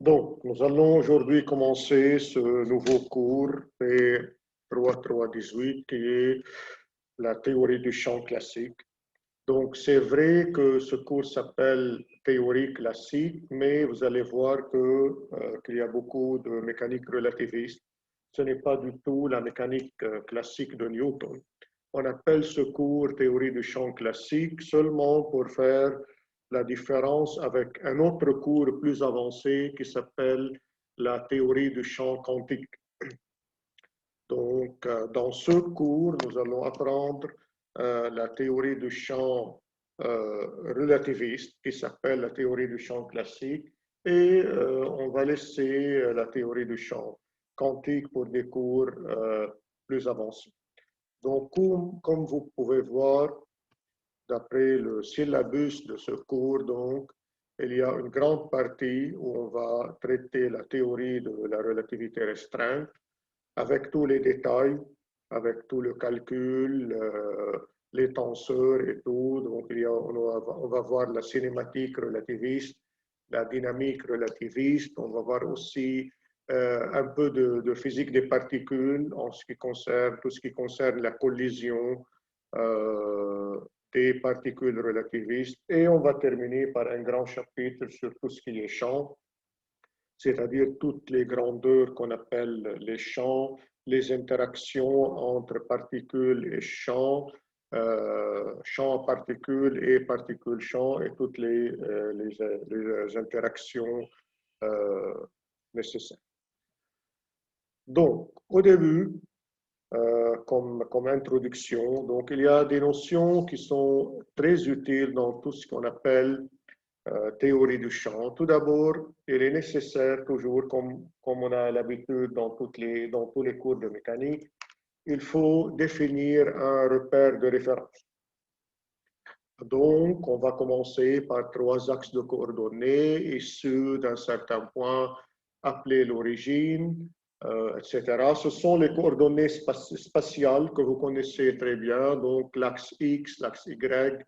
Donc, nous allons aujourd'hui commencer ce nouveau cours P3318 qui est la théorie du champ classique. Donc, c'est vrai que ce cours s'appelle théorie classique, mais vous allez voir qu'il y a beaucoup de mécanique relativiste. Ce n'est pas du tout la mécanique classique de Newton. On appelle ce cours théorie du champ classique seulement pour faire la différence avec un autre cours plus avancé qui s'appelle la théorie du champ quantique. Donc, dans ce cours, nous allons apprendre la théorie du champ relativiste qui s'appelle la théorie du champ classique et on va laisser la théorie du champ quantique pour des cours plus avancés. Donc, comme vous pouvez voir, d'après le syllabus de ce cours, donc, il y a une grande partie où on va traiter la théorie de la relativité restreinte avec tous les détails, avec tout le calcul, les tenseurs et tout. Donc, on va voir la cinématique relativiste, la dynamique relativiste. On va voir aussi un peu de physique des particules en ce qui concerne tout ce qui concerne la collision des particules relativistes. Et on va terminer par un grand chapitre sur tout ce qui est champ, c'est-à-dire toutes les grandeurs qu'on appelle les champs, les interactions entre particules et champs, champs particules et particules-champs, et toutes les interactions nécessaires. Donc, au début, comme introduction, donc il y a des notions qui sont très utiles dans tout ce qu'on appelle théorie du champ. Tout d'abord, il est nécessaire toujours, comme on a l'habitude dans tous les cours de mécanique, il faut définir un repère de référence. Donc, on va commencer par 3 axes de coordonnées issus d'un certain point appelé l'origine, etc. Ce sont les coordonnées spatiales que vous connaissez très bien, donc l'axe X, l'axe Y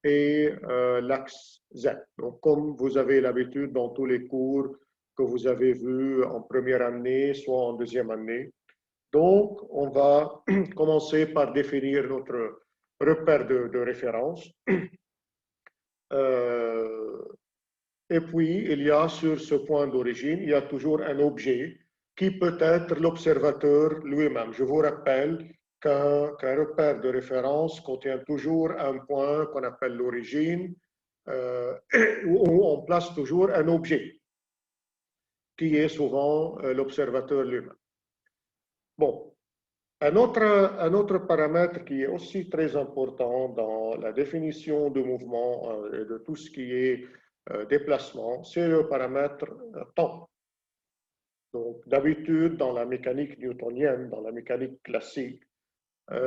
et l'axe Z. Donc, comme vous avez l'habitude dans tous les cours que vous avez vus en première année, soit en deuxième année. Donc, on va commencer par définir notre repère de référence. Et puis, il y a sur ce point d'origine, il y a toujours un objet qui peut être l'observateur lui-même. Je vous rappelle qu'un repère de référence contient toujours un point qu'on appelle l'origine, où on place toujours un objet, qui est souvent l'observateur lui-même. Bon, un autre paramètre qui est aussi très important dans la définition de mouvement et de tout ce qui est déplacement, c'est le paramètre temps. Donc, d'habitude, dans la mécanique newtonienne, dans la mécanique classique,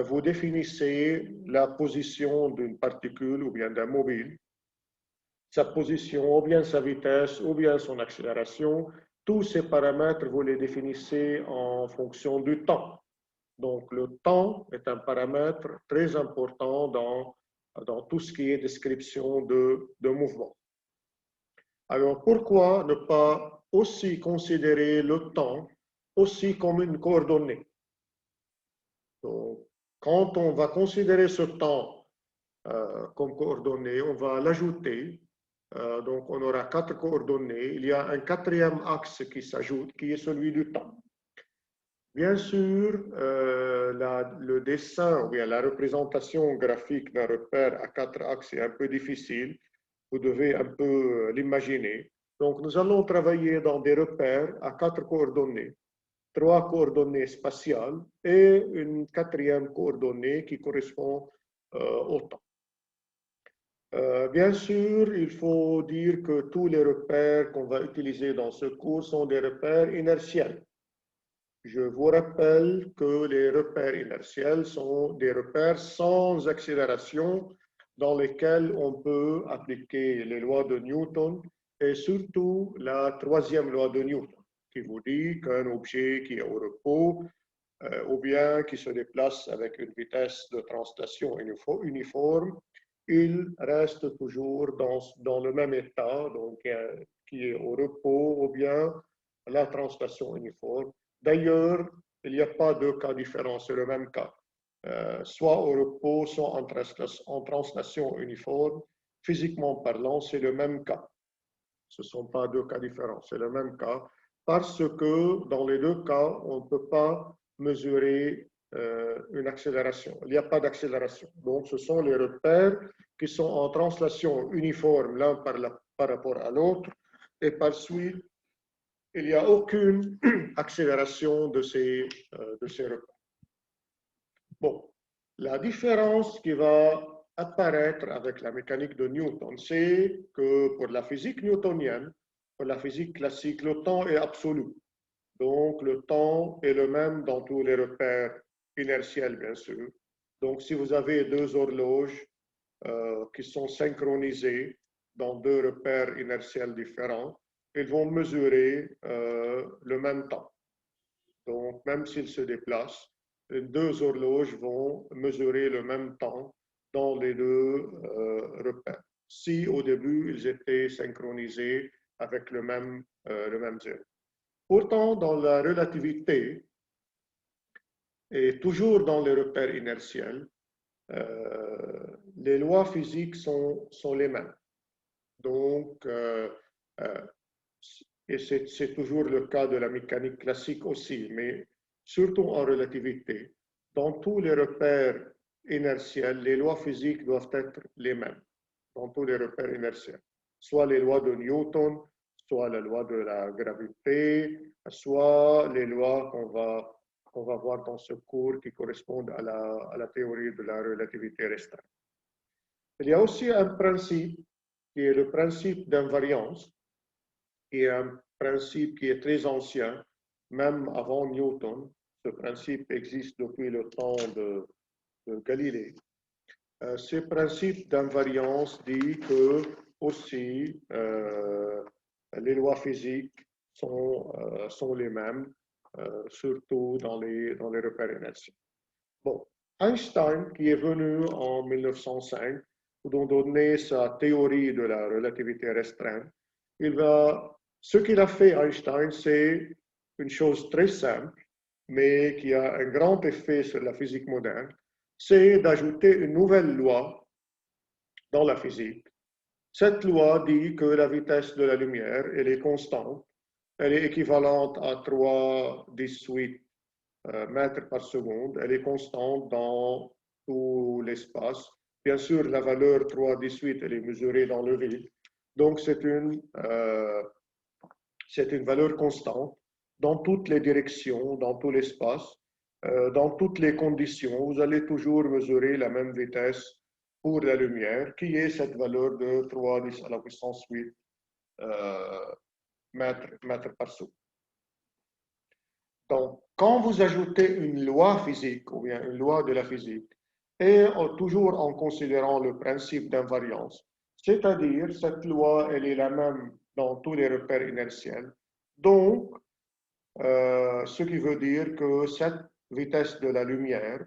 vous définissez la position d'une particule ou bien d'un mobile, sa position, ou bien sa vitesse, ou bien son accélération. Tous ces paramètres, vous les définissez en fonction du temps. Donc, le temps est un paramètre très important dans tout ce qui est description de mouvement. Alors, pourquoi ne pas aussi considérer le temps aussi comme une coordonnée? Donc, quand on va considérer ce temps comme coordonnée, on va l'ajouter. Donc, on aura 4 coordonnées. Il y a un 4e axe qui s'ajoute, qui est celui du temps. Bien sûr, le dessin ou bien la représentation graphique d'un repère à 4 axes est un peu difficile. Vous devez un peu l'imaginer. Donc, nous allons travailler dans des repères à 4 coordonnées. 3 coordonnées spatiales et une 4e coordonnée qui correspond au temps. Bien sûr, il faut dire que tous les repères qu'on va utiliser dans ce cours sont des repères inertiels. Je vous rappelle que les repères inertiels sont des repères sans accélération dans lesquels on peut appliquer les lois de Newton et surtout la 3e loi de Newton qui vous dit qu'un objet qui est au repos ou bien qui se déplace avec une vitesse de translation uniforme, il reste toujours dans le même état, donc qui est au repos ou bien la translation uniforme. D'ailleurs, il n'y a pas deux cas différents, c'est le même cas. Soit au repos, soit en translation uniforme. Physiquement parlant, c'est le même cas. Ce ne sont pas deux cas différents, c'est le même cas. Parce que dans les deux cas, on ne peut pas mesurer une accélération. Il n'y a pas d'accélération. Donc, ce sont les repères qui sont en translation uniforme l'un par rapport à l'autre. Et par suite, il n'y a aucune accélération de ces repères. Bon, la différence qui va apparaître avec la mécanique de Newton, c'est que pour la physique newtonienne, pour la physique classique, le temps est absolu. Donc, le temps est le même dans tous les repères inertiels, bien sûr. Donc, si vous avez deux horloges qui sont synchronisées dans deux repères inertiels différents, ils vont mesurer le même temps. Donc, même s'ils se déplacent, les deux horloges vont mesurer le même temps dans les deux repères. Si au début, ils étaient synchronisés avec le même zéro. Pourtant, dans la relativité, et toujours dans les repères inertiels, les lois physiques sont les mêmes. Donc, et c'est toujours le cas de la mécanique classique aussi, mais surtout en relativité, dans tous les repères inertiels, les lois physiques doivent être les mêmes, dans tous les repères inertiels. Soit les lois de Newton, soit la loi de la gravité, soit les lois qu'on va voir dans ce cours qui correspondent à la théorie de la relativité restreinte. Il y a aussi un principe qui est le principe d'invariance, qui est un principe qui est très ancien, même avant Newton. Ce principe existe depuis le temps de Galilée. Ce principe d'invariance dit que aussi les lois physiques sont les mêmes, surtout dans les repères inertiels. Bon, Einstein, qui est venu en 1905 pour donner sa théorie de la relativité restreinte, ce qu'il a fait Einstein, c'est une chose très simple, mais qui a un grand effet sur la physique moderne, c'est d'ajouter une nouvelle loi dans la physique. Cette loi dit que la vitesse de la lumière, elle est constante, elle est équivalente à 3,18 mètres par seconde, elle est constante dans tout l'espace. Bien sûr, la valeur 3,18, elle est mesurée dans le vide. Donc, c'est une valeur constante dans toutes les directions, dans tout l'espace, dans toutes les conditions. Vous allez toujours mesurer la même vitesse pour la lumière, qui est cette valeur de 3 à la puissance 8 mètres par seconde. Donc, quand vous ajoutez une loi physique, ou bien une loi de la physique, et toujours en considérant le principe d'invariance, c'est-à-dire cette loi, elle est la même dans tous les repères inertiels. Donc, ce qui veut dire que cette vitesse de la lumière,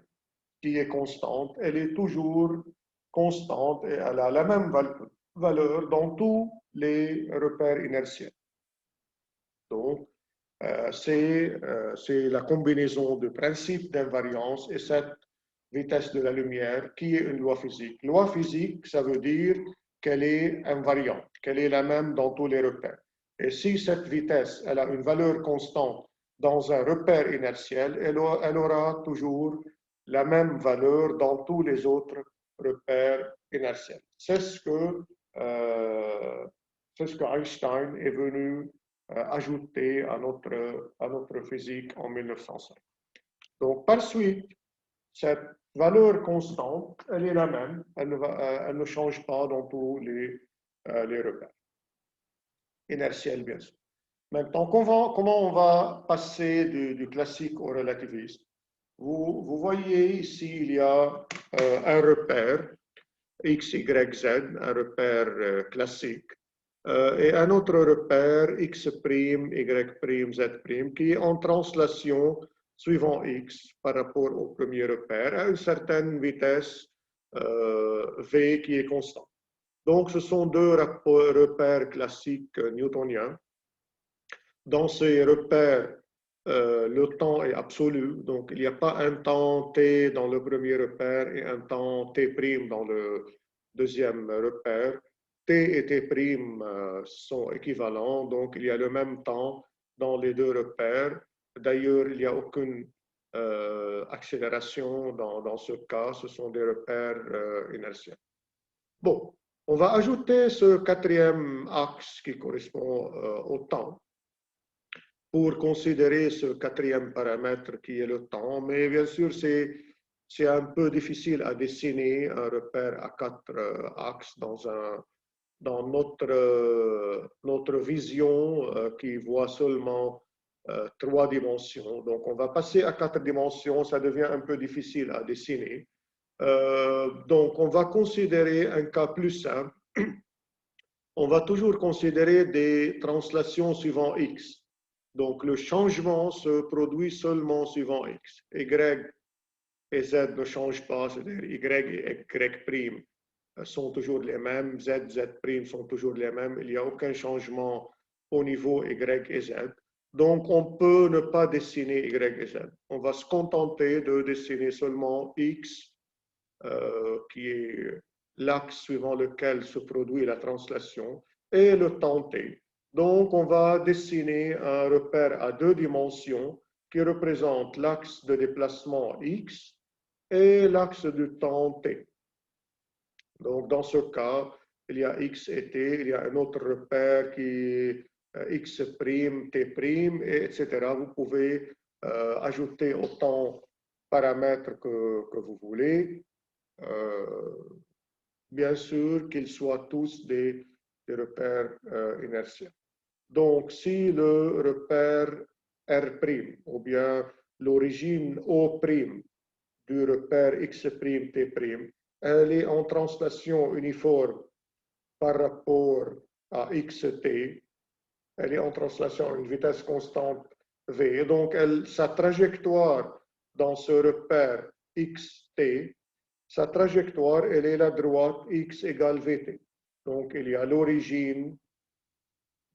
qui est constante, elle est toujours constante et elle a la même valeur dans tous les repères inertiels. Donc, c'est la combinaison de principe d'invariance et cette vitesse de la lumière qui est une loi physique. Loi physique, ça veut dire qu'elle est invariante, qu'elle est la même dans tous les repères. Et si cette vitesse, elle a une valeur constante dans un repère inertiel, elle aura toujours la même valeur dans tous les autres repères inertiels. C'est ce que Einstein est venu ajouter à notre physique en 1905. Donc, par suite, cette valeur constante, elle est la même, elle ne change pas dans tous les repères inertiels, bien sûr. Maintenant, comment on va passer du classique au relativiste? Vous voyez ici, il y a un repère, X, Y, Z, un repère classique, et un autre repère, X', Y', Z', qui est en translation suivant X par rapport au premier repère à une certaine vitesse V qui est constante. Donc, ce sont deux repères classiques newtoniens. Dans ces repères, le temps est absolu, donc il n'y a pas un temps t dans le premier repère et un temps t' dans le deuxième repère. T et t' sont équivalents, donc il y a le même temps dans les deux repères. D'ailleurs, il n'y a aucune accélération dans ce cas, ce sont des repères inertiels. Bon, on va ajouter ce quatrième axe qui correspond au temps pour considérer ce quatrième paramètre qui est le temps, mais bien sûr, c'est un peu difficile à dessiner un repère à quatre axes dans notre vision qui voit seulement trois dimensions. Donc, on va passer à quatre dimensions, ça devient un peu difficile à dessiner. Donc, on va considérer un cas plus simple. On va toujours considérer des translations suivant X. Donc, le changement se produit seulement suivant X. Y et Z ne changent pas, c'est-à-dire Y et Y' sont toujours les mêmes, Z, Z' sont toujours les mêmes. Il n'y a aucun changement au niveau Y et Z. Donc, on peut ne pas dessiner Y et Z. On va se contenter de dessiner seulement X, qui est l'axe suivant lequel se produit la translation, et le temps t. Donc, on va dessiner un repère à deux dimensions qui représente l'axe de déplacement x et l'axe du temps t. Donc, dans ce cas, il y a x et t, il y a un autre repère qui est x', t', et etc. Vous pouvez ajouter autant de paramètres que vous voulez. Bien sûr qu'ils soient tous des repères inertiels. Donc, si le repère R' ou bien l'origine O' du repère X', T', elle est en translation uniforme par rapport à xt, elle est en translation à une vitesse constante v, donc sa trajectoire dans ce repère xt, sa trajectoire, elle est la droite x égale vt. Donc, il y a l'origine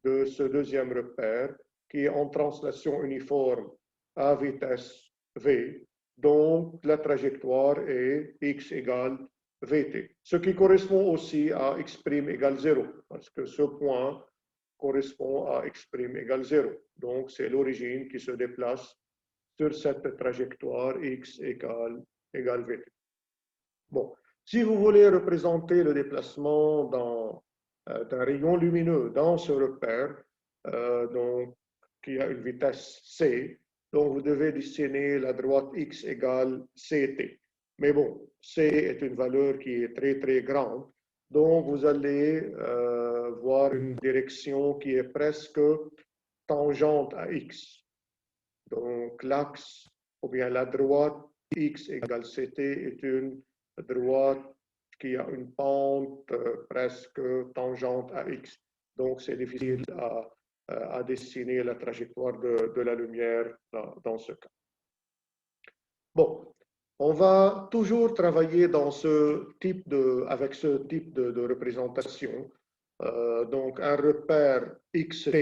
de ce deuxième repère qui est en translation uniforme à vitesse v. Donc, la trajectoire est x égale vt. Ce qui correspond aussi à x' égale 0, parce que ce point correspond à x' égale 0. Donc, c'est l'origine qui se déplace sur cette trajectoire x égale vt. Bon, si vous voulez représenter le déplacement d'un rayon lumineux dans ce repère, donc, qui a une vitesse c, donc vous devez dessiner la droite x égale ct. Mais bon, c est une valeur qui est très très grande, donc vous allez voir une direction qui est presque tangente à x. Donc l'axe, ou bien la droite x égale ct est une droite qui a une pente presque tangente à x. Donc, c'est difficile à dessiner la trajectoire de la lumière dans ce cas. Bon, on va toujours travailler avec ce type de représentation. Donc, un repère xt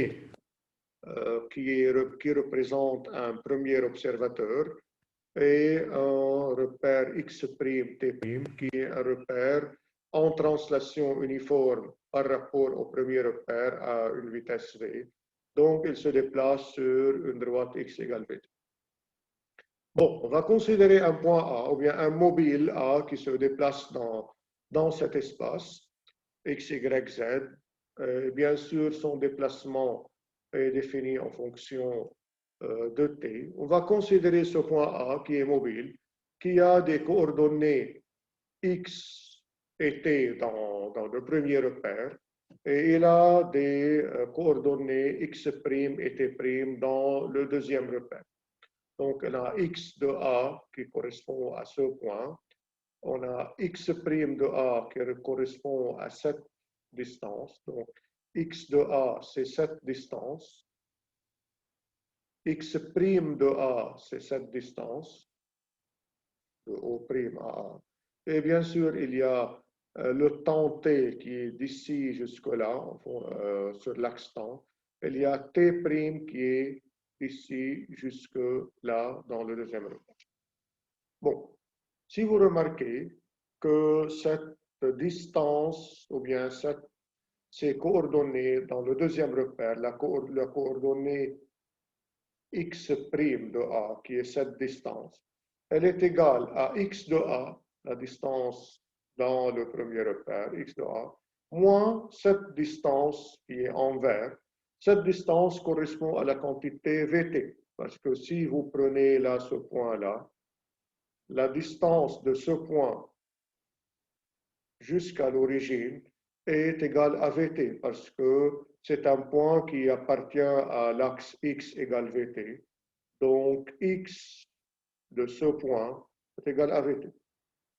qui représente un premier observateur et un repère x', t', qui est un repère en translation uniforme par rapport au premier repère à une vitesse v. Donc, il se déplace sur une droite x égale v. Bon, on va considérer un point A, ou bien un mobile A qui se déplace dans cet espace, x, y, z. Bien sûr, son déplacement est défini en fonction de t. On va considérer ce point A qui est mobile, qui a des coordonnées x et t dans le premier repère, et il a des coordonnées x' et t' dans le deuxième repère. Donc, on a x de A qui correspond à ce point, on a x' de A qui correspond à cette distance, donc x de A, c'est cette distance, x' de A, c'est cette distance, de O' à A. Et bien sûr, il y a le temps t qui est d'ici jusque-là, sur l'axe temps. il y a T' qui est ici jusque là dans le deuxième repère. Bon, si vous remarquez que cette distance ou bien ces coordonnées dans le deuxième repère, la coordonnée x' de A, qui est cette distance, elle est égale à x de A, la distance dans le premier repère, x de A, moins cette distance qui est en vert. Cette distance correspond à la quantité Vt, parce que si vous prenez là ce point-là, la distance de ce point jusqu'à l'origine est égale à Vt, parce que c'est un point qui appartient à l'axe x égale Vt. Donc, x de ce point est égal à Vt.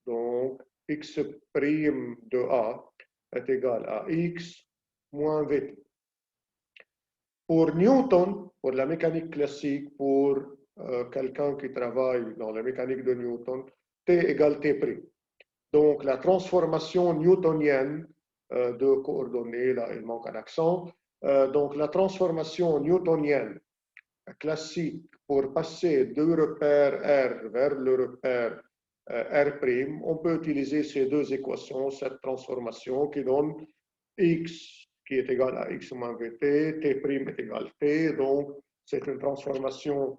Donc, x' de A est égal à x moins Vt. Pour Newton, pour la mécanique classique, pour quelqu'un qui travaille dans la mécanique de Newton, T égale T'. Donc, la transformation newtonienne de coordonnées, là, il manque un accent. Donc, la transformation newtonienne classique pour passer du repère R vers le repère R', on peut utiliser ces deux équations, cette transformation qui donne x qui est égal à x moins vt, t' est égal à t, donc c'est une transformation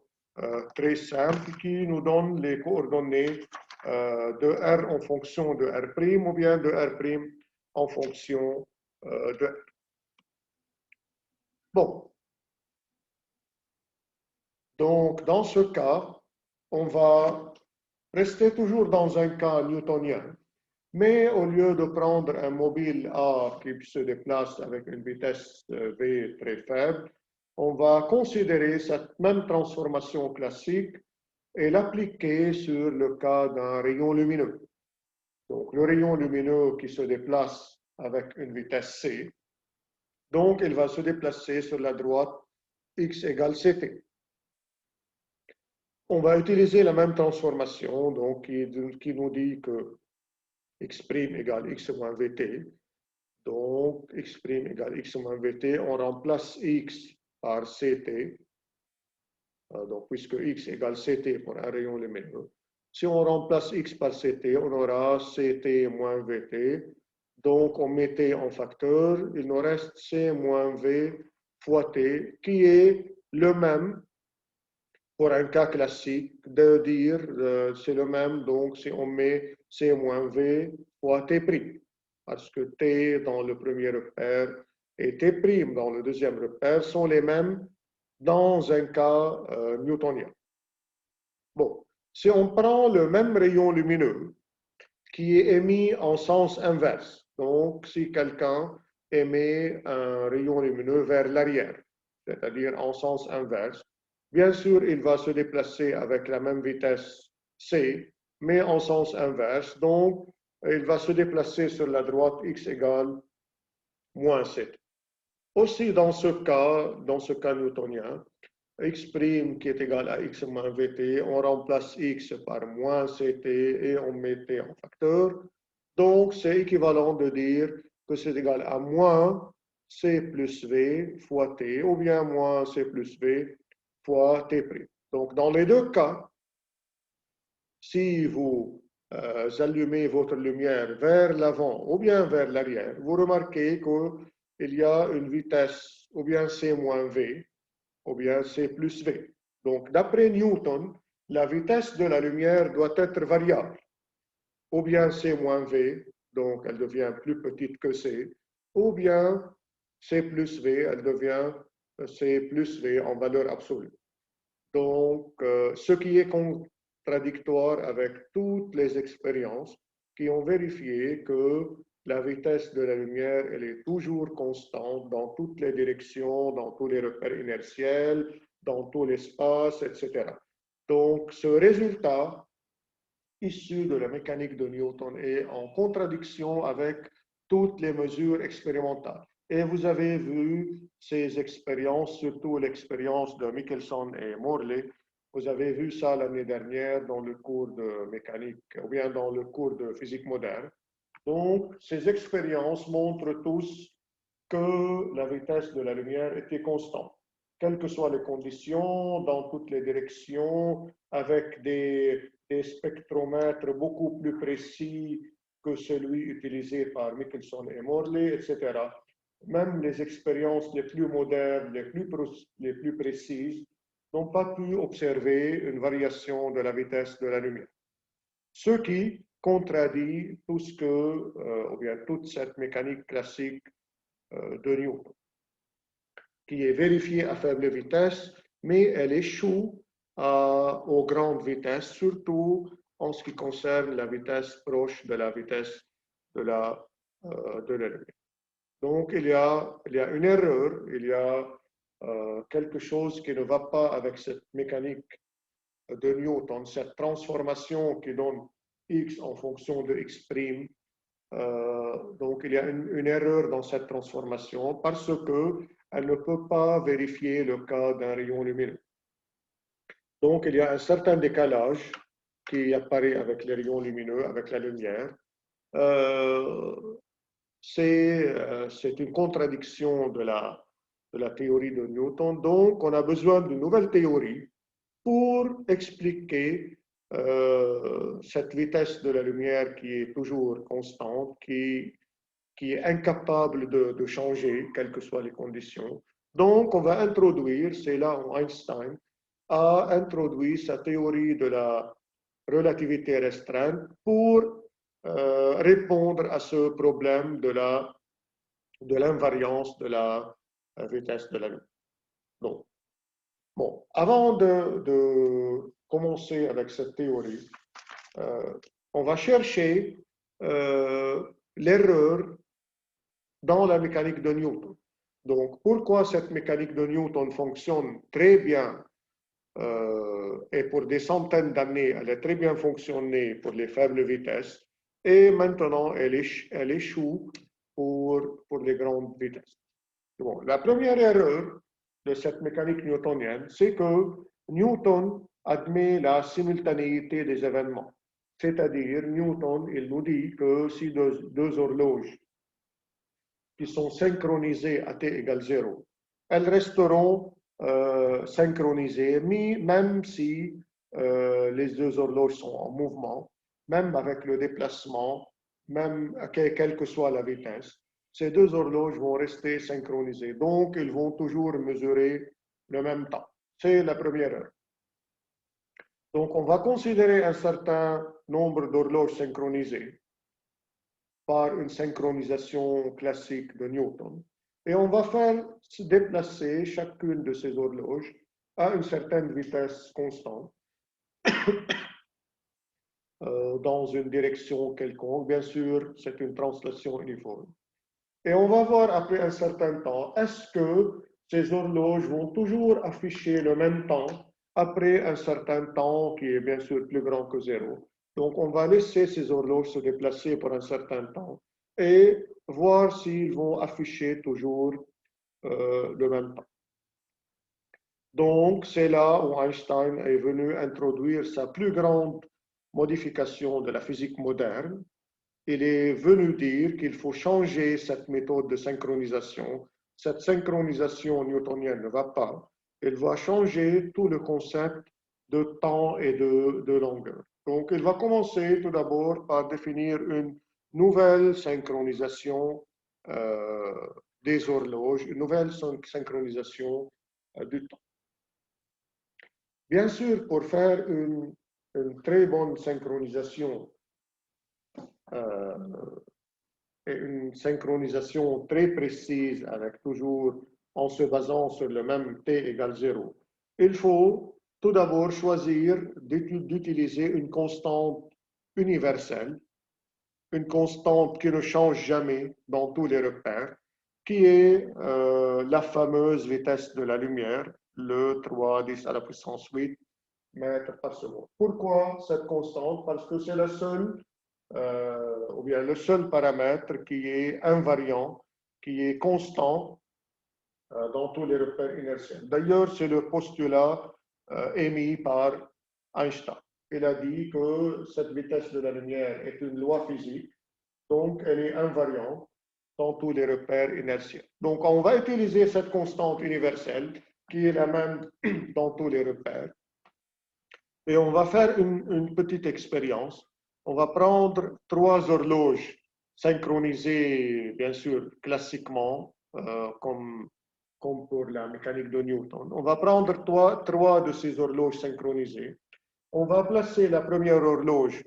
très simple qui nous donne les coordonnées de R en fonction de R' ou bien de R' en fonction de R. Bon, donc dans ce cas, on va rester toujours dans un cas newtonien, mais au lieu de prendre un mobile A qui se déplace avec une vitesse V très faible, on va considérer cette même transformation classique et l'appliquer sur le cas d'un rayon lumineux. Donc, le rayon lumineux qui se déplace avec une vitesse c, donc il va se déplacer sur la droite x égale ct. On va utiliser la même transformation, donc qui nous dit que x' égale x moins vt. Donc, x' égale x moins vt, on remplace x par ct. Donc, puisque x égale ct pour un rayon lumineux. Si on remplace x par ct, on aura ct moins vt. Donc, on met t en facteur, il nous reste c moins v fois t, qui est le même, pour un cas classique, de dire c'est le même, donc si on met c moins v fois t', parce que t dans le premier repère et t' dans le deuxième repère sont les mêmes dans un cas newtonien. Bon, si on prend le même rayon lumineux qui est émis en sens inverse, donc si quelqu'un émet un rayon lumineux vers l'arrière, c'est-à-dire en sens inverse, bien sûr, il va se déplacer avec la même vitesse c, mais en sens inverse, donc il va se déplacer sur la droite x égale moins 7. Aussi, dans ce cas newtonien, x' qui est égal à x moins vt, on remplace x par moins ct et on met t en facteur. Donc, c'est équivalent de dire que c'est égal à moins c plus v fois t, ou bien moins c plus v fois t'. Donc, dans les deux cas, si vous allumez votre lumière vers l'avant ou bien vers l'arrière, vous remarquez qu'il y a une vitesse ou bien c moins v, ou bien c plus v. Donc, d'après Newton, la vitesse de la lumière doit être variable. Ou bien c moins v, donc elle devient plus petite que c, ou bien c plus v, elle devient c plus v en valeur absolue. Donc, ce qui est contradictoire avec toutes les expériences qui ont vérifié que la vitesse de la lumière, elle est toujours constante dans toutes les directions, dans tous les repères inertiels, dans tout l'espace, etc. Donc, ce résultat issu de la mécanique de Newton est en contradiction avec toutes les mesures expérimentales. Et vous avez vu ces expériences, surtout l'expérience de Michelson et Morley. Vous avez vu ça l'année dernière dans le cours de mécanique, ou bien dans le cours de physique moderne. Donc, ces expériences montrent tous que la vitesse de la lumière était constante, quelles que soient les conditions, dans toutes les directions, avec des spectromètres beaucoup plus précis que celui utilisé par Michelson et Morley, etc. Même les expériences les plus modernes, les plus précises, n'ont pas pu observer une variation de la vitesse de la lumière. Ce qui contradit tout ce que, ou bien toute cette mécanique classique de Newton, qui est vérifiée à faible vitesse, mais elle échoue aux grandes vitesses, surtout en ce qui concerne la vitesse proche de la vitesse de la lumière. Donc, il y a une erreur, il y a quelque chose qui ne va pas avec cette mécanique de Newton, cette transformation qui donne x en fonction de x'. Donc, il y a une erreur dans cette transformation parce qu'elle ne peut pas vérifier le cas d'un rayon lumineux. Donc, il y a un certain décalage qui apparaît avec les rayons lumineux, avec la lumière. C'est une contradiction de la théorie de Newton. Donc, on a besoin d'une nouvelle théorie pour expliquer cette vitesse de la lumière qui est toujours constante, qui est incapable de changer, quelles que soient les conditions. Donc, on va introduire, c'est là où Einstein a introduit sa théorie de la relativité restreinte pour répondre à ce problème de l'invariance de la vitesse de la lumière. Donc, bon, avant de commencer avec cette théorie, on va chercher l'erreur dans la mécanique de Newton. Donc, pourquoi cette mécanique de Newton fonctionne très bien et pour des centaines d'années, elle a très bien fonctionné pour les faibles vitesses et maintenant elle échoue pour les grandes vitesses. Bon, la première erreur de cette mécanique newtonienne, c'est que Newton admet la simultanéité des événements. C'est-à-dire, Newton, il nous dit que si deux horloges qui sont synchronisées à t égale 0, elles resteront synchronisées, même si les deux horloges sont en mouvement, même avec le déplacement, même quelle que soit la vitesse, ces deux horloges vont rester synchronisées. Donc, ils vont toujours mesurer le même temps. C'est la première heure. Donc, on va considérer un certain nombre d'horloges synchronisées par une synchronisation classique de Newton. Et on va faire se déplacer chacune de ces horloges à une certaine vitesse constante dans une direction quelconque. Bien sûr, c'est une translation uniforme. Et on va voir après un certain temps, est-ce que ces horloges vont toujours afficher le même temps après un certain temps qui est bien sûr plus grand que 0. Donc, on va laisser ces horloges se déplacer pour un certain temps et voir s'ils vont afficher toujours le même temps. Donc, c'est là où Einstein est venu introduire sa plus grande modification de la physique moderne. Il est venu dire qu'il faut changer cette méthode de synchronisation. Cette synchronisation newtonienne ne va pas. Elle va changer tout le concept de temps et de longueur. Donc, il va commencer tout d'abord par définir une nouvelle synchronisation des horloges, une nouvelle synchronisation du temps. Bien sûr, pour faire une très bonne synchronisation et une synchronisation très précise avec toujours en se basant sur le même t égale 0, il faut tout d'abord choisir d'utiliser une constante universelle, une constante qui ne change jamais dans tous les repères, qui est la fameuse vitesse de la lumière, le 3 10 à la puissance 8 mètres par seconde. Pourquoi cette constante? Parce que c'est la seule ou bien le seul paramètre qui est invariant, qui est constant dans tous les repères inertiels. D'ailleurs, c'est le postulat émis par Einstein. Il a dit que cette vitesse de la lumière est une loi physique, donc elle est invariante. dans tous les repères inertiels. Donc, on va utiliser cette constante universelle qui est la même dans tous les repères. Et on va faire une petite expérience. On va prendre 3 horloges synchronisées, bien sûr, classiquement, comme pour la mécanique de Newton. On va prendre 3 de ces horloges synchronisées. On va placer la première horloge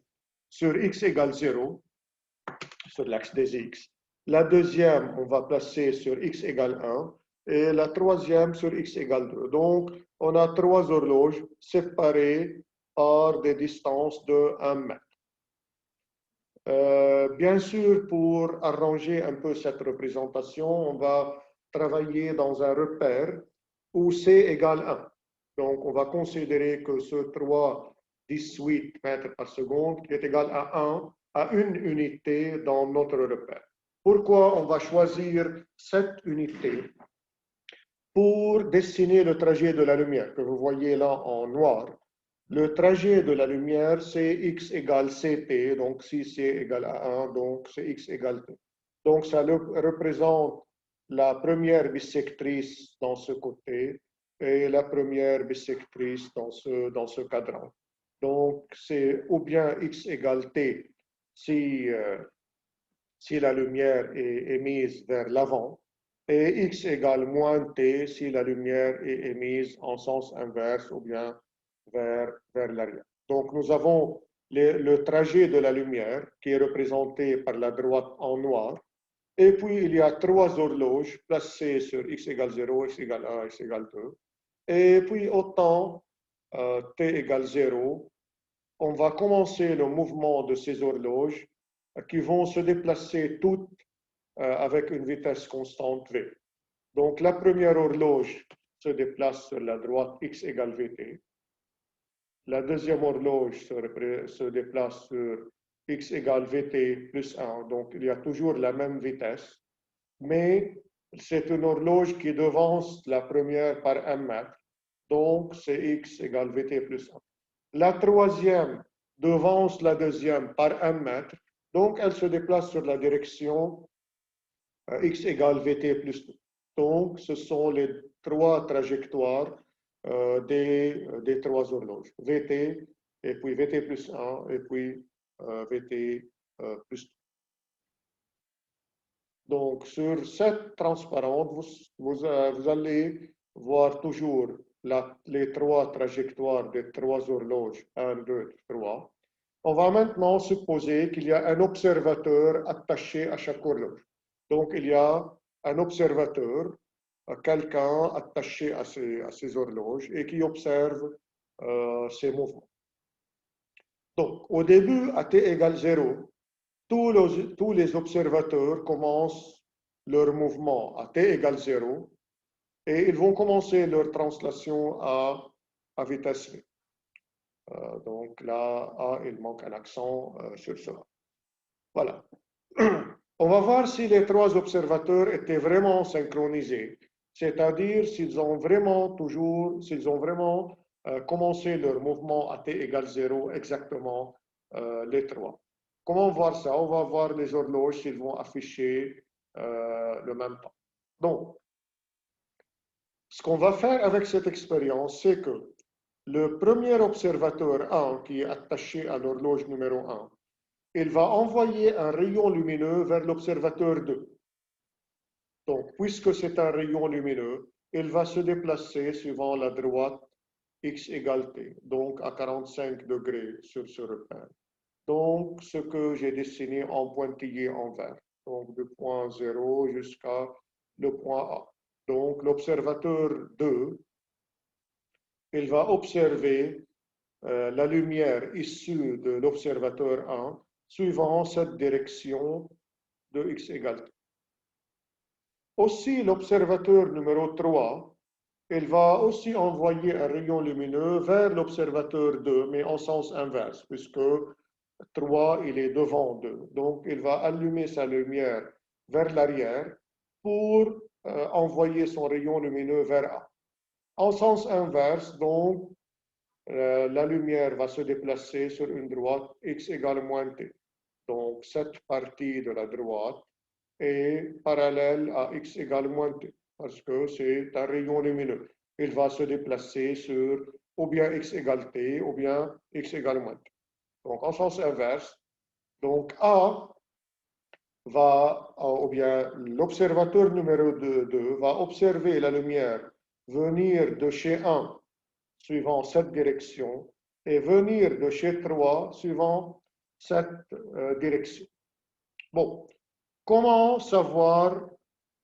sur x égale 0, sur l'axe des x. La deuxième, on va placer sur x égale 1. Et la troisième sur x égale 2. Donc, on a 3 horloges séparées par des distances de 1 mètre. Bien sûr, pour arranger un peu cette représentation, on va travailler dans un repère où c égale 1. Donc, on va considérer que ce 3,18 mètres par seconde qui est égal à 1 à une unité dans notre repère. Pourquoi on va choisir cette unité? Pour dessiner le trajet de la lumière que vous voyez là en noir. Le trajet de la lumière, c'est x égale ct, donc si c égale à 1, donc c'est x égale 2. Donc ça représente la première bissectrice dans ce côté et la première bissectrice dans ce cadran. Donc c'est ou bien x égale t si la lumière est émise vers l'avant, et x égale moins t si la lumière est émise en sens inverse ou bien vers l'arrière. Donc nous avons le trajet de la lumière qui est représenté par la droite en noir, et puis il y a 3 horloges placées sur x égale 0, x égale 1, x égale 2, et puis au temps t égale 0, on va commencer le mouvement de ces horloges qui vont se déplacer toutes avec une vitesse constante v. Donc la première horloge se déplace sur la droite x égale vt. La deuxième horloge se déplace sur x égale vt plus 1. Donc il y a toujours la même vitesse, mais c'est une horloge qui devance la première par 1 mètre. Donc c'est x égale vt plus 1. La troisième devance la deuxième par 1 mètre. Donc, elle se déplace sur la direction x égale vt plus 2. Donc, ce sont les 3 trajectoires des 3 horloges. vt, et puis vt plus 1, et puis vt plus 2. Donc, sur cette transparente, vous allez voir toujours les 3 trajectoires des 3 horloges, 1, 2, 3. On va maintenant supposer qu'il y a un observateur attaché à chaque horloge. Donc, il y a un observateur, quelqu'un attaché à ces horloges et qui observe ces mouvements. Donc, au début, à t égale 0, tous les observateurs commencent leur mouvement à t égale 0 et ils vont commencer leur translation à vitesse v. Donc là, il manque un accent sur cela. Voilà. On va voir si les 3 observateurs étaient vraiment synchronisés, c'est-à-dire s'ils ont vraiment commencé leur mouvement à t égale 0 exactement les 3. Comment voir ça? On va voir les horloges s'ils vont afficher le même temps. Donc, ce qu'on va faire avec cette expérience, c'est que le premier observateur 1 qui est attaché à l'horloge numéro 1, il va envoyer un rayon lumineux vers l'observateur 2. Donc, puisque c'est un rayon lumineux, il va se déplacer suivant la droite x égale t, donc à 45 degrés sur ce repère. Donc, ce que j'ai dessiné en pointillé en vert, donc du point 0 jusqu'à le point A. Donc, l'observateur 2, il va observer la lumière issue de l'observateur 1 suivant cette direction de x égale t. Aussi, l'observateur numéro 3, il va aussi envoyer un rayon lumineux vers l'observateur 2, mais en sens inverse, puisque 3, il est devant 2. Donc, il va allumer sa lumière vers l'arrière pour envoyer son rayon lumineux vers A. En sens inverse, donc, la lumière va se déplacer sur une droite x égale moins t. Donc, cette partie de la droite est parallèle à x égale moins t, parce que c'est un rayon lumineux. Il va se déplacer sur ou bien x égale t, ou bien x égale moins t. Donc, en sens inverse, donc A va, ou bien l'observateur numéro 2 va observer la lumière venir de chez 1 suivant cette direction et venir de chez 3 suivant cette direction. Bon, comment savoir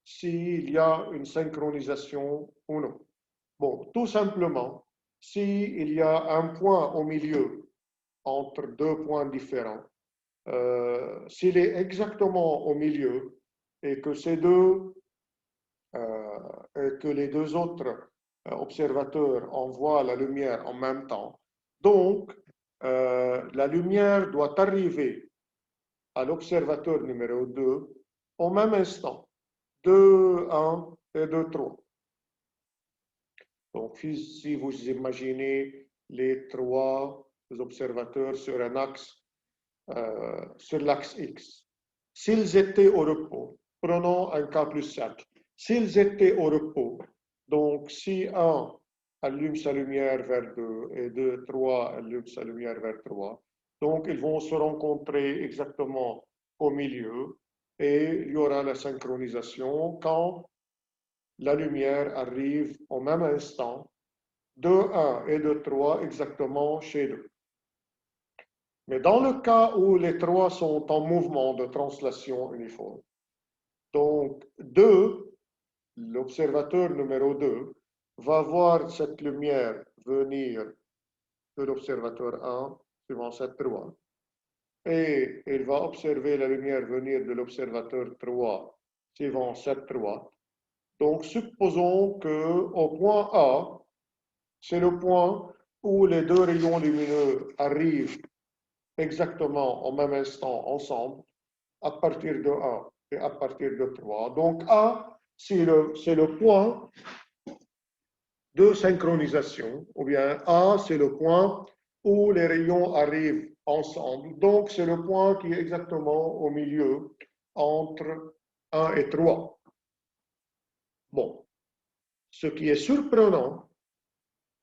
s'il y a une synchronisation ou non? Bon, tout simplement, s'il y a un point au milieu entre deux points différents, s'il est exactement au milieu et que que les deux autres observateurs envoient la lumière en même temps, donc la lumière doit arriver à l'observateur numéro 2 au même instant, 2, 1 et 2, 3. Donc, si vous imaginez les trois observateurs sur un axe, sur l'axe X, s'ils étaient au repos, prenons un cas plus simple, s'ils étaient au repos, donc si 1 allume sa lumière vers 2 et 2, 3 allume sa lumière vers 3, donc ils vont se rencontrer exactement au milieu et il y aura la synchronisation quand la lumière arrive au même instant de 1 et de 3 exactement chez 2. Mais dans le cas où les trois sont en mouvement de translation uniforme, donc 2, l'observateur numéro 2, va voir cette lumière venir de l'observateur 1 suivant cette 3 et il va observer la lumière venir de l'observateur 3 suivant cette 3. Donc supposons qu'au point A, c'est le point où les deux rayons lumineux arrivent exactement au même instant ensemble à partir de 1 et à partir de 3. Donc A, c'est le point de synchronisation, ou bien A, c'est le point où les rayons arrivent ensemble. Donc c'est le point qui est exactement au milieu entre 1 et 3. Bon, ce qui est surprenant,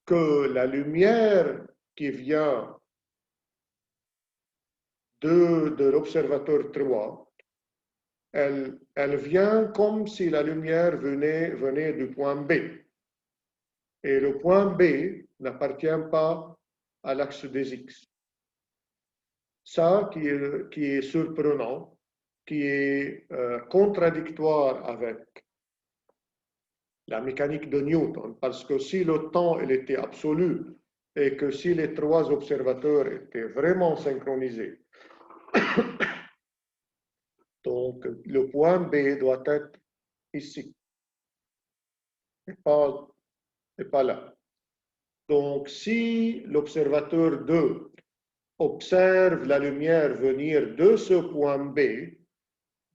que la lumière qui vient de l'observateur 3, elle vient comme si la lumière venait du point B. Et le point B n'appartient pas à l'axe des X. Ça qui est surprenant, qui est contradictoire avec la mécanique de Newton, parce que si le temps il était absolu et que si les trois observateurs étaient vraiment synchronisés, donc le point B doit être ici, et pas là. Donc si l'observateur 2 observe la lumière venir de ce point B,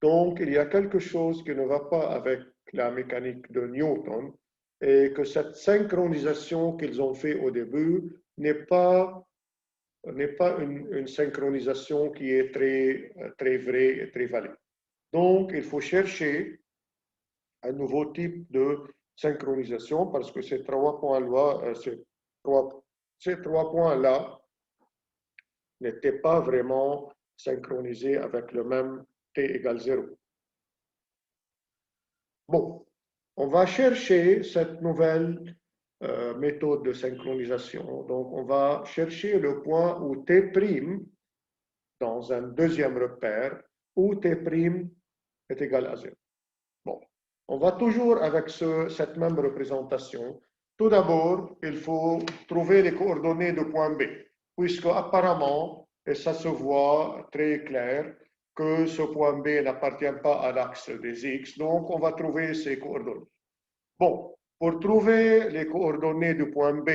donc il y a quelque chose qui ne va pas avec la mécanique de Newton et que cette synchronisation qu'ils ont fait au début n'est pas une synchronisation qui est très vraie et très valide. Donc il faut chercher un nouveau type de synchronisation parce que ces trois points-là, ces trois points-là n'étaient pas vraiment synchronisés avec le même t égale 0. Bon, on va chercher cette nouvelle méthode de synchronisation. Donc, on va chercher le point où t' dans un deuxième repère, où t' est égal à 0. Bon, on va toujours avec cette même représentation. Tout d'abord, il faut trouver les coordonnées de point B, puisque apparemment, et ça se voit très clair, que ce point B n'appartient pas à l'axe des X, donc on va trouver ces coordonnées. Bon, pour trouver les coordonnées du point B,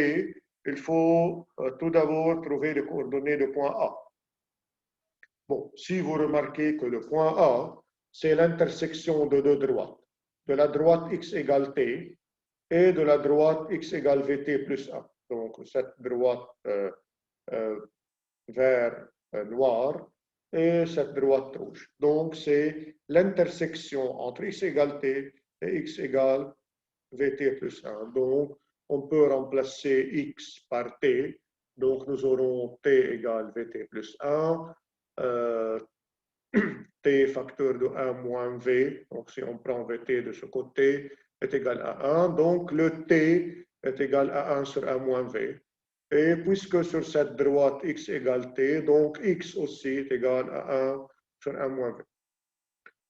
il faut tout d'abord trouver les coordonnées du point A. Bon, si vous remarquez que le point A, c'est l'intersection de deux droites, de la droite x égale t et de la droite x égale vt plus 1. Donc, cette droite vert noir et cette droite rouge. Donc, c'est l'intersection entre x égale t et x égale vt plus 1. Donc, on peut remplacer x par t. Donc, nous aurons t égale vt plus 1, t facteur de 1 moins v. Donc, si on prend vt de ce côté, est égal à 1. Donc, le t est égal à 1 sur 1 moins v. Et puisque sur cette droite x égale t, donc x aussi est égal à 1 sur 1 moins v.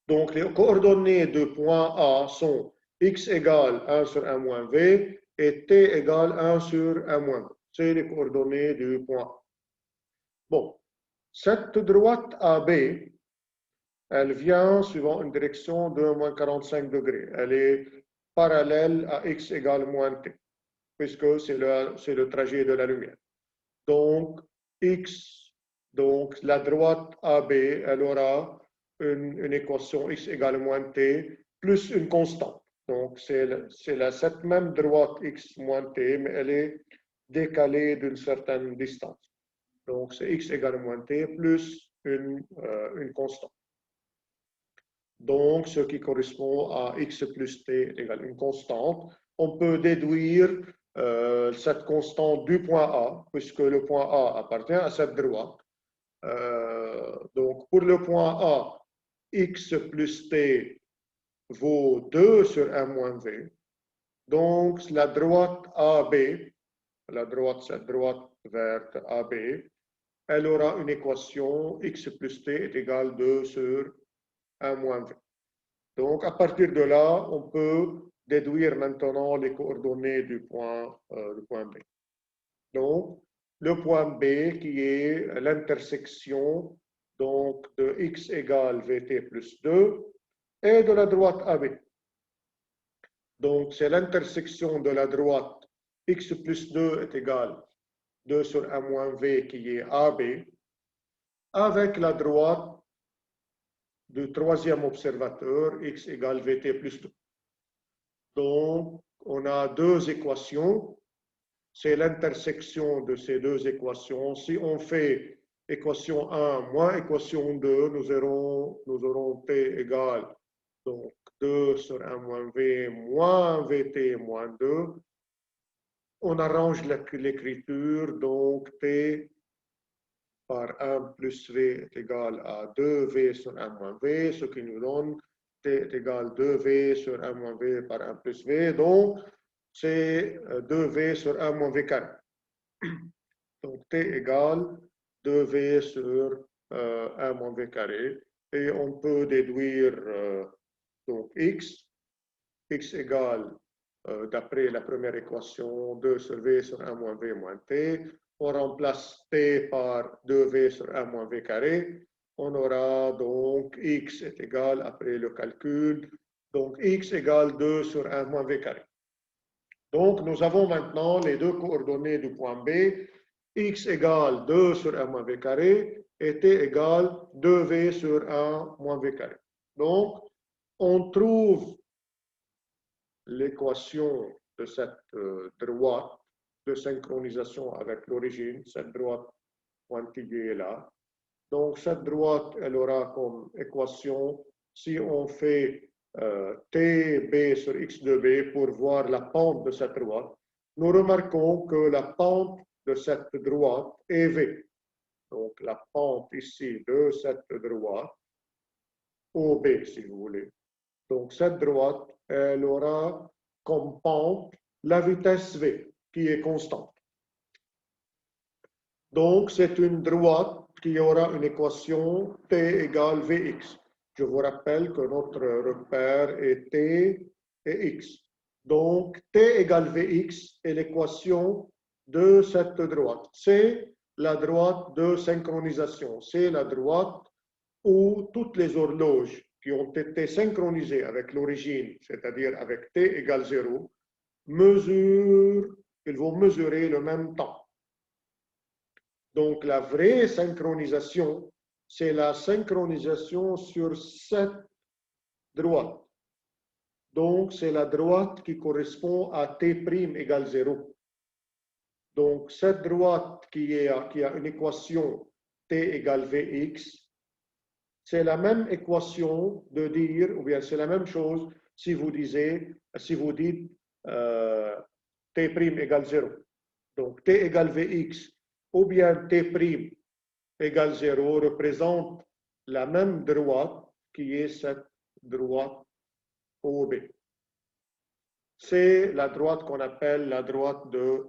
Donc, les coordonnées de point A sont x égale 1 sur 1 moins v et t égale 1 sur 1 moins v. C'est les coordonnées du point A. Bon, cette droite AB, elle vient suivant une direction de moins 45 degrés. Elle est parallèle à x égale moins t, puisque c'est le trajet de la lumière. Donc, x, donc la droite AB, elle aura une équation x égale moins t plus une constante. Donc, c'est cette même droite x moins t, mais elle est décalée d'une certaine distance. Donc, c'est x égale moins t plus une constante. Donc, ce qui correspond à x plus t égale une constante. On peut déduire cette constante du point A, puisque le point A appartient à cette droite. Donc, pour le point A, x plus t vaut 2 sur 1 moins v. Donc, la droite AB, cette droite verte AB, elle aura une équation x plus t est égal 2 sur 1 moins v. Donc, à partir de là, on peut déduire maintenant les coordonnées du point B. Donc, le point B qui est l'intersection donc de x égale vt plus 2 et de la droite AB. Donc, c'est l'intersection de la droite x plus 2 est égal 2 sur 1 moins v qui est AB avec la droite du troisième observateur x égale vt plus 2. Donc, on a deux équations. C'est l'intersection de ces deux équations. Si on fait équation 1 moins équation 2, nous aurons t égale donc 2 sur 1 moins v moins vt moins 2. On arrange l'écriture, donc t par 1 plus v est égal à 2v sur 1 moins v, ce qui nous donne t est égal à 2v sur 1 moins v par 1 plus v. Donc, c'est 2v sur 1 moins v carré. Donc, t égale 2v sur 1 moins v carré. Et on peut déduire donc x égale, d'après la première équation, 2 sur v sur 1 moins v moins t. On remplace t par 2v sur 1 moins v carré. On aura donc x est égal, après le calcul, donc x égale 2 sur 1 moins v carré. Donc, nous avons maintenant les deux coordonnées du point B, x égale 2 sur 1 moins v carré et t égale 2v sur 1 moins v carré. Donc, on trouve l'équation de cette droite de synchronisation avec l'origine, cette droite pointillée là. Donc, cette droite, elle aura comme équation, si on fait TB sur x de b pour voir la pente de cette droite, nous remarquons que la pente de cette droite est V. Donc, la pente ici de cette droite, OB si vous voulez. Donc, cette droite, elle aura comme pente la vitesse V, qui est constante. Donc, c'est une droite qui aura une équation T égale Vx. Je vous rappelle que notre repère est T et X. Donc, T égale Vx est l'équation de cette droite. C'est la droite de synchronisation. C'est la droite où toutes les horloges qui ont été synchronisées avec l'origine, c'est-à-dire avec T égale 0, ils vont mesurer le même temps. Donc, la vraie synchronisation, c'est la synchronisation sur cette droite. Donc, c'est la droite qui correspond à t' égale 0. Donc, cette droite qui a une équation t égale Vx, C'est la même équation de dire, ou bien c'est la même chose si vous dites T' égale 0. Donc T égale Vx, ou bien T' égale 0 représente la même droite qui est cette droite OB. C'est la droite qu'on appelle la droite de